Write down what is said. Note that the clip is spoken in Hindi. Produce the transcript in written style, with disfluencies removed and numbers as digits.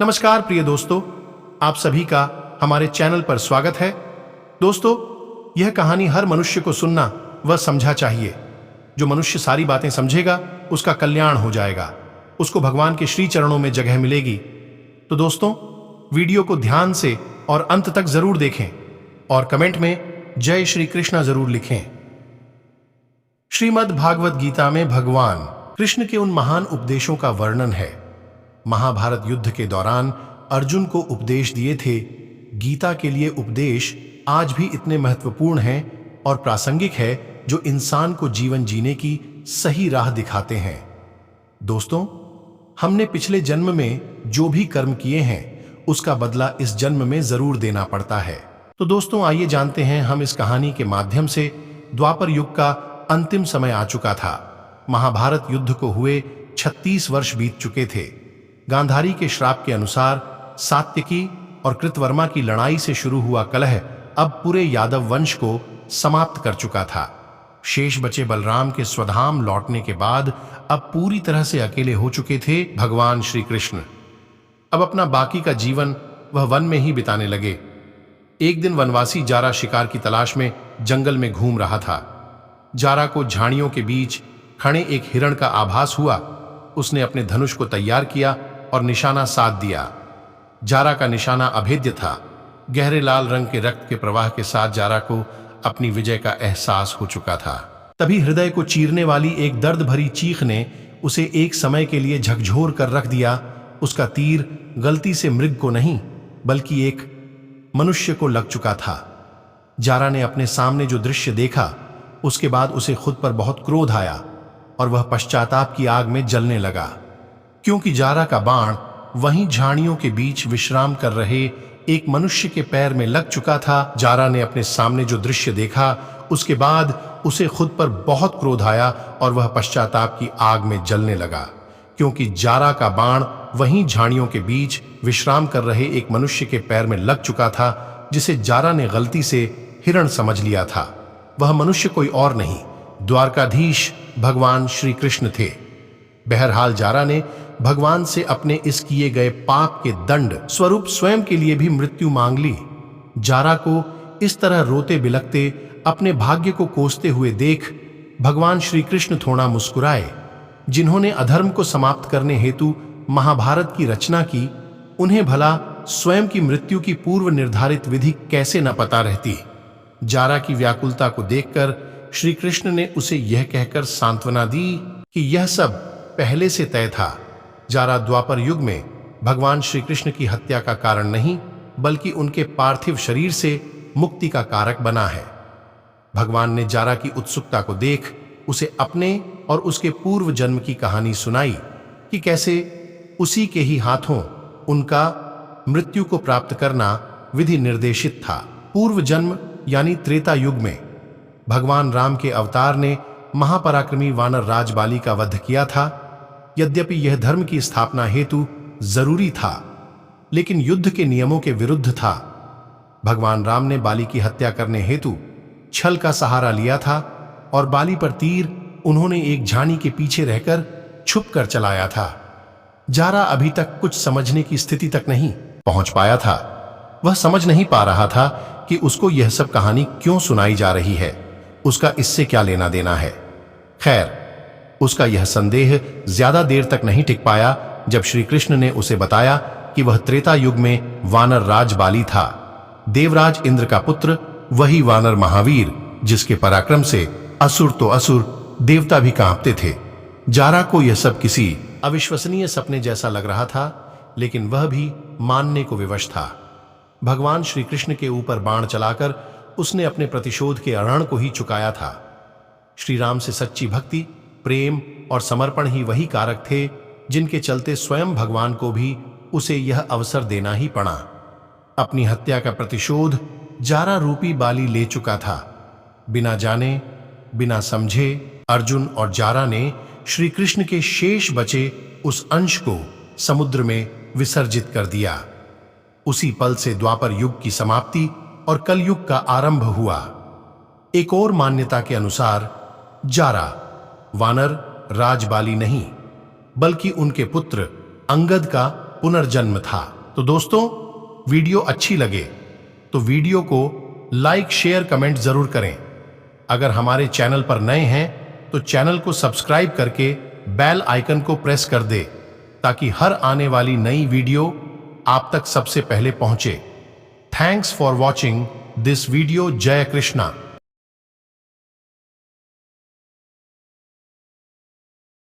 नमस्कार प्रिय दोस्तों, आप सभी का हमारे चैनल पर स्वागत है। दोस्तों, यह कहानी हर मनुष्य को सुनना व समझा चाहिए। जो मनुष्य सारी बातें समझेगा उसका कल्याण हो जाएगा, उसको भगवान के श्री चरणों में जगह मिलेगी। तो दोस्तों, वीडियो को ध्यान से और अंत तक जरूर देखें और कमेंट में जय श्री कृष्णा जरूर लिखें। श्रीमद् भागवत गीता में भगवान कृष्ण के उन महान उपदेशों का वर्णन है। महाभारत युद्ध के दौरान अर्जुन को उपदेश दिए थे। गीता के लिए उपदेश आज भी इतने महत्वपूर्ण हैं और प्रासंगिक है जो इंसान को जीवन जीने की सही राह दिखाते हैं। दोस्तों, हमने पिछले जन्म में जो भी कर्म किए हैं उसका बदला इस जन्म में जरूर देना पड़ता है। तो दोस्तों, आइए जानते हैं हम इस कहानी के माध्यम से। द्वापर युग का अंतिम समय आ चुका था। महाभारत युद्ध को हुए 36 वर्ष बीत चुके थे। गांधारी के श्राप के अनुसार सात्यकी और कृतवर्मा की लड़ाई से शुरू हुआ कलह अब पूरे यादव वंश को समाप्त कर चुका था। शेष बचे बलराम के स्वधाम लौटने के बाद अब पूरी तरह से अकेले हो चुके थे भगवान श्री कृष्ण। अब अपना बाकी का जीवन वह वन में ही बिताने लगे। एक दिन वनवासी जारा शिकार की तलाश में जंगल में घूम रहा था। जारा को झाड़ियों के बीच खड़े एक हिरण का आभास हुआ। उसने अपने धनुष को तैयार किया और निशाना साध दिया। जारा का निशाना अभेद्य था। गहरे लाल रंग के रक्त के प्रवाह के साथ जारा को अपनी विजय का एहसास हो चुका था। तभी हृदय को चीरने वाली एक दर्द भरी चीख ने उसे एक समय के लिए झकझोर कर रख दिया। उसका तीर गलती से मृग को नहीं बल्कि एक मनुष्य को लग चुका था। जारा ने अपने सामने जो दृश्य देखा उसके बाद उसे खुद पर बहुत क्रोध आया और वह पश्चाताप की आग में जलने लगा, क्योंकि जारा का बाण वहीं झाड़ियों के बीच विश्राम कर रहे एक मनुष्य के पैर में लग चुका था। जारा ने अपने सामने जो दृश्य देखा उसके बाद उसे खुद पर बहुत क्रोध आया और वह पश्चाताप की आग में जलने लगा, क्योंकि जारा का बाण वहीं झाड़ियों के बीच विश्राम कर रहे एक मनुष्य के पैर में लग चुका था, जिसे जारा ने गलती से हिरण समझ लिया था। वह मनुष्य कोई और नहीं, द्वारकाधीश भगवान श्री कृष्ण थे। बहरहाल जारा ने भगवान से अपने इस किए गए पाप के दंड स्वरूप स्वयं के लिए भी मृत्यु मांग ली। जारा को इस तरह रोते बिलखते अपने भाग्य को कोसते हुए देख भगवान श्री कृष्ण थोड़ा मुस्कुराए। जिन्होंने अधर्म को समाप्त करने हेतु महाभारत की रचना की, उन्हें भला स्वयं की मृत्यु की पूर्व निर्धारित विधि कैसे न पता रहती। जारा की व्याकुलता को देखकर श्री कृष्ण ने उसे यह कहकर सांत्वना दी कि यह सब पहले से तय था। जारा द्वापर युग में भगवान श्री कृष्ण की हत्या का कारण नहीं बल्कि उनके पार्थिव शरीर से मुक्ति का कारक बना है। भगवान ने जारा की उत्सुकता को देख उसे अपने और उसके पूर्व जन्म की कहानी सुनाई कि कैसे उसी के ही हाथों उनका मृत्यु को प्राप्त करना विधि निर्देशित था। पूर्व जन्म यानी त्रेता युग में भगवान राम के अवतार ने महापराक्रमी वानर राज बाली का वध किया था। यद्यपि यह धर्म की स्थापना हेतु जरूरी था, लेकिन युद्ध के नियमों के विरुद्ध था। भगवान राम ने बाली की हत्या करने हेतु छल का सहारा लिया था और बाली पर तीर उन्होंने एक झाड़ी के पीछे रहकर छुपकर चलाया था। जारा अभी तक कुछ समझने की स्थिति तक नहीं पहुंच पाया था। वह समझ नहीं पा रहा था कि उसको यह सब कहानी क्यों सुनाई जा रही है, उसका इससे क्या लेना देना है। खैर, उसका यह संदेह ज्यादा देर तक नहीं टिक पाया जब श्री कृष्ण ने उसे बताया कि वह त्रेता युग में वानर राज बाली था। देवराज इंद्र का पुत्र, वही वानर महावीर जिसके पराक्रम से असुर तो असुर, देवता भी कांपते थे। जारा को यह सब किसी अविश्वसनीय सपने जैसा लग रहा था, लेकिन वह भी मानने को विवश था। भगवान श्री कृष्ण के ऊपर बाण चलाकर उसने अपने प्रतिशोध के अरण को ही चुकाया था। श्री राम से सच्ची भक्ति, प्रेम और समर्पण ही वही कारक थे जिनके चलते स्वयं भगवान को भी उसे यह अवसर देना ही पड़ा। अपनी हत्या का प्रतिशोध जारा रूपी बाली ले चुका था। बिना जाने बिना समझे अर्जुन और जारा ने श्री कृष्ण के शेष बचे उस अंश को समुद्र में विसर्जित कर दिया। उसी पल से द्वापर युग की समाप्ति और कलयुग का आरंभ हुआ। एक और मान्यता के अनुसार जारा वानर राजबाली नहीं बल्कि उनके पुत्र अंगद का पुनर्जन्म था। तो दोस्तों, वीडियो अच्छी लगे तो वीडियो को लाइक, शेयर, कमेंट जरूर करें। अगर हमारे चैनल पर नए हैं तो चैनल को सब्सक्राइब करके बेल आइकन को प्रेस कर दे, ताकि हर आने वाली नई वीडियो आप तक सबसे पहले पहुंचे। Thanks for watching this video. जय कृष्णा।